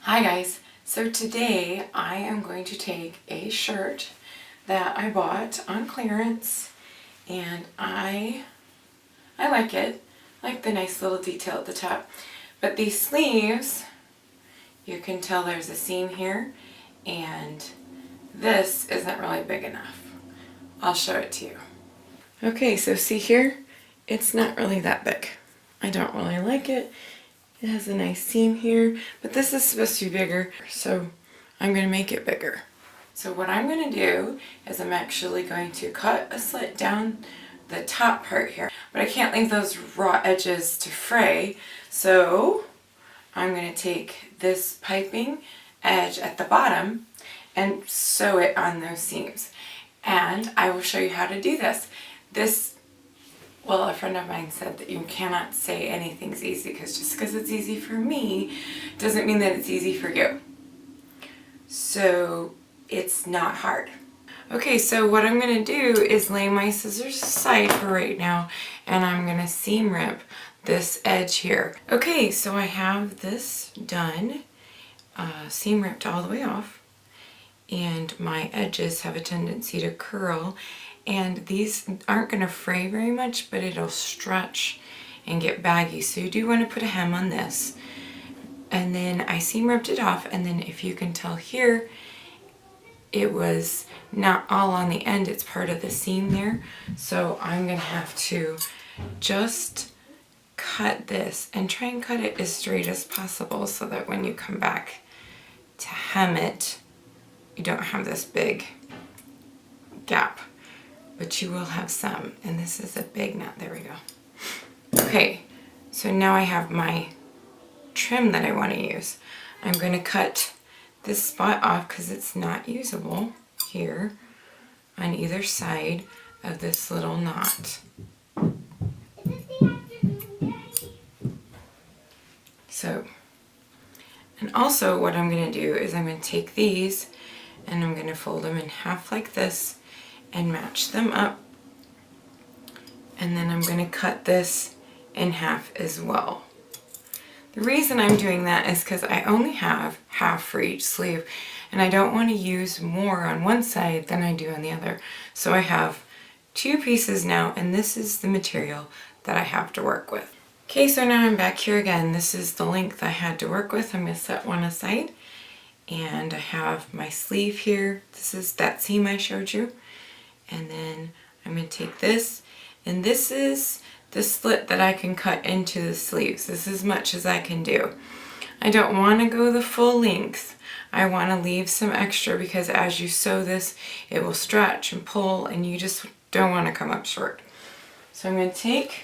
Hi guys, so today I am going to take a shirt that I bought on clearance and I like it. I like the nice little detail at the top. But these sleeves, you can tell there's a seam here and this isn't really big enough. I'll show it to you. Okay, so see here, it's not really that big. I don't really like it. It has a nice seam here, but this is supposed to be bigger, so I'm going to make it bigger. So what I'm going to do is I'm actually going to cut a slit down the top part here, but I can't leave those raw edges to fray, so I'm going to take this piping edge at the bottom and sew it on those seams. And I will show you how to do this. Well, a friend of mine said that you cannot say anything's easy because just because it's easy for me doesn't mean that it's easy for you. So it's not hard. Okay, so what I'm going to do is lay my scissors aside for right now and I'm going to seam rip this edge here. Okay, so I have this done, seam ripped all the way off, and my edges have a tendency to curl. And these aren't going to fray very much, but it'll stretch and get baggy. So you do want to put a hem on this. And then I seam ripped it off. And then if you can tell here, it was not all on the end. It's part of the seam there. So I'm going to have to just cut this and try and cut it as straight as possible so that when you come back to hem it, you don't have this big gap. But you will have some, and this is a big knot. There we go. Okay, so now I have my trim that I want to use. I'm going to cut this spot off because it's not usable here on either side of this little knot. So, and also what I'm going to do is I'm going to take these and I'm going to fold them in half like this and match them up, and then I'm going to cut this in half as well. The reason I'm doing that is because I only have half for each sleeve and I don't want to use more on one side than I do on the other. So I have two pieces now, and this is the material that I have to work with. Okay, so now I'm back here again. This is the length I had to work with. I'm going to set one aside, and I have my sleeve here. This is that seam I showed you. And then I'm going to take this, and this is the slit that I can cut into the sleeves. This is as much as I can do. I don't want to go the full length. I want to leave some extra because as you sew this, it will stretch and pull, and you just don't want to come up short. So I'm going to take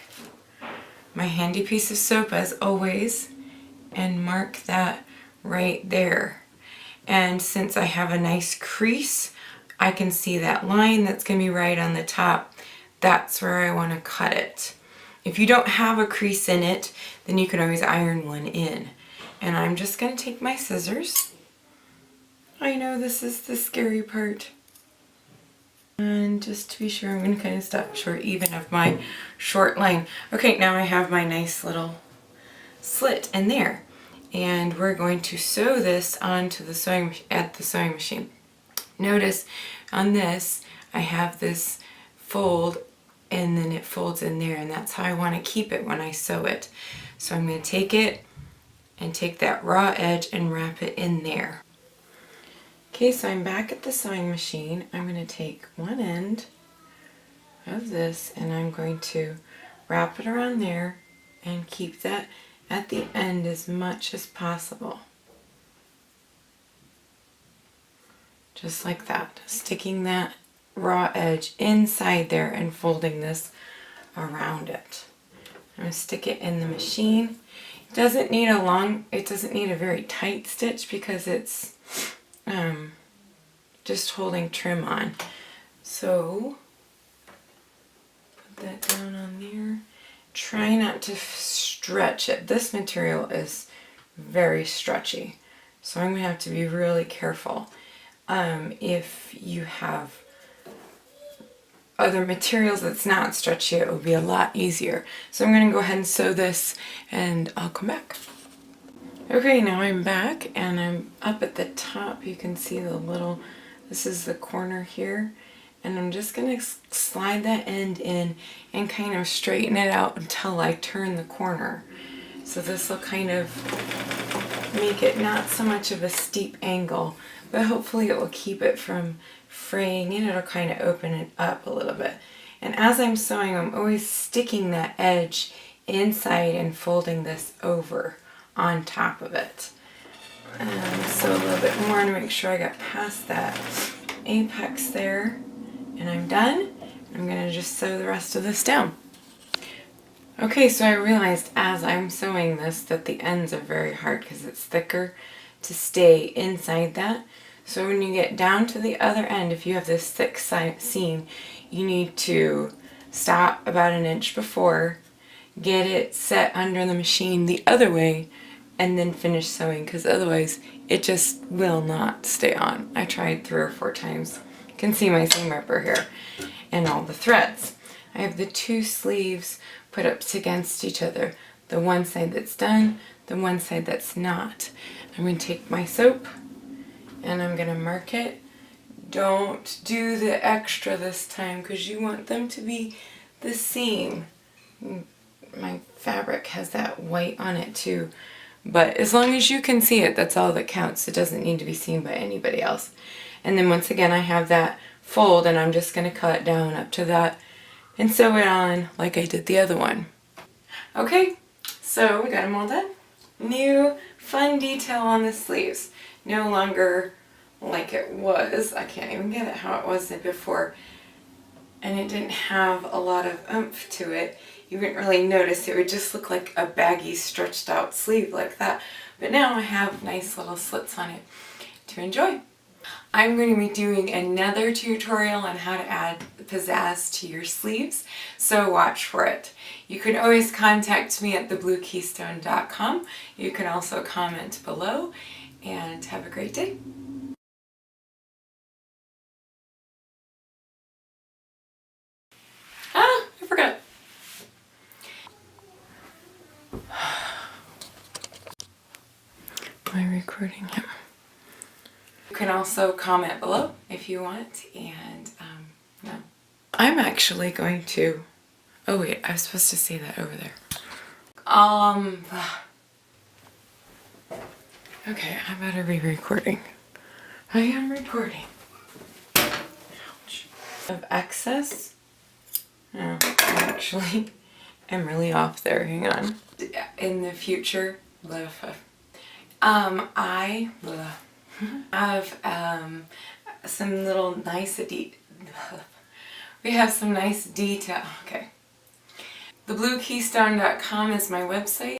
my handy piece of soap as always and mark that right there. And since I have a nice crease, I can see that line that's going to be right on the top. That's where I want to cut it. If you don't have a crease in it, then you can always iron one in. And I'm just going to take my scissors. I know this is the scary part. And just to be sure, I'm going to kind of stop short even of my short line. Okay, now I have my nice little slit in there. And we're going to sew this onto the sewing machine. Notice on this, I have this fold and then it folds in there, and that's how I want to keep it when I sew it. So I'm going to take it and take that raw edge and wrap it in there. Okay, so I'm back at the sewing machine. I'm going to take one end of this and I'm going to wrap it around there and keep that at the end as much as possible. Just like that, sticking that raw edge inside there and folding this around it. I'm going to stick it in the machine. It doesn't need a very tight stitch because it's just holding trim on. So put that down on there. Try not to stretch it. This material is very stretchy, so I'm going to have to be really careful. If you have other materials that's not stretchy, it will be a lot easier. So I'm going to go ahead and sew this and I'll come back. Okay, now I'm back and I'm up at the top. You can see the little, this is the corner here. And I'm just going to slide that end in and kind of straighten it out until I turn the corner. So this will kind of make it not so much of a steep angle, but hopefully it will keep it from fraying and it'll kind of open it up a little bit. And as I'm sewing, I'm always sticking that edge inside and folding this over on top of it. So a little bit more to make sure I got past that apex there. And I'm done. I'm going to just sew the rest of this down. Okay, so I realized as I'm sewing this that the ends are very hard because it's thicker to stay inside that. So when you get down to the other end, if you have this thick seam, you need to stop about an inch before, get it set under the machine the other way, and then finish sewing, because otherwise it just will not stay on. I tried 3 or 4 times. You can see my seam ripper here and all the threads. I have the 2 sleeves put up against each other. The one side that's done, the one side that's not. I'm going to take my soap and I'm going to mark it. Don't do the extra this time because you want them to be the seam. My fabric has that white on it too. But as long as you can see it, that's all that counts. It doesn't need to be seen by anybody else. And then once again, I have that fold and I'm just going to cut down up to that and sew it on like I did the other one. Okay, so we got them all done. New fun detail on the sleeves. No longer like it was. I can't even get it how it was before. And it didn't have a lot of oomph to it. You wouldn't really notice. It would just look like a baggy stretched out sleeve like that. But now I have nice little slits on it to enjoy. I'm going to be doing another tutorial on how to add pizzazz to your sleeves, so watch for it. You can always contact me at thebluekeystone.com. You can also comment below, and have a great day. Ah, I forgot. Am I recording him? You can also comment below if you want, and no. I'm actually going to, oh wait, I was supposed to say that over there. Okay, I better be recording. I am recording. Ouch. Of excess? No, actually, I'm really off there. Hang on. In the future, I have some little nice we have some nice detail. Okay. Thebluekeystone.com is my website.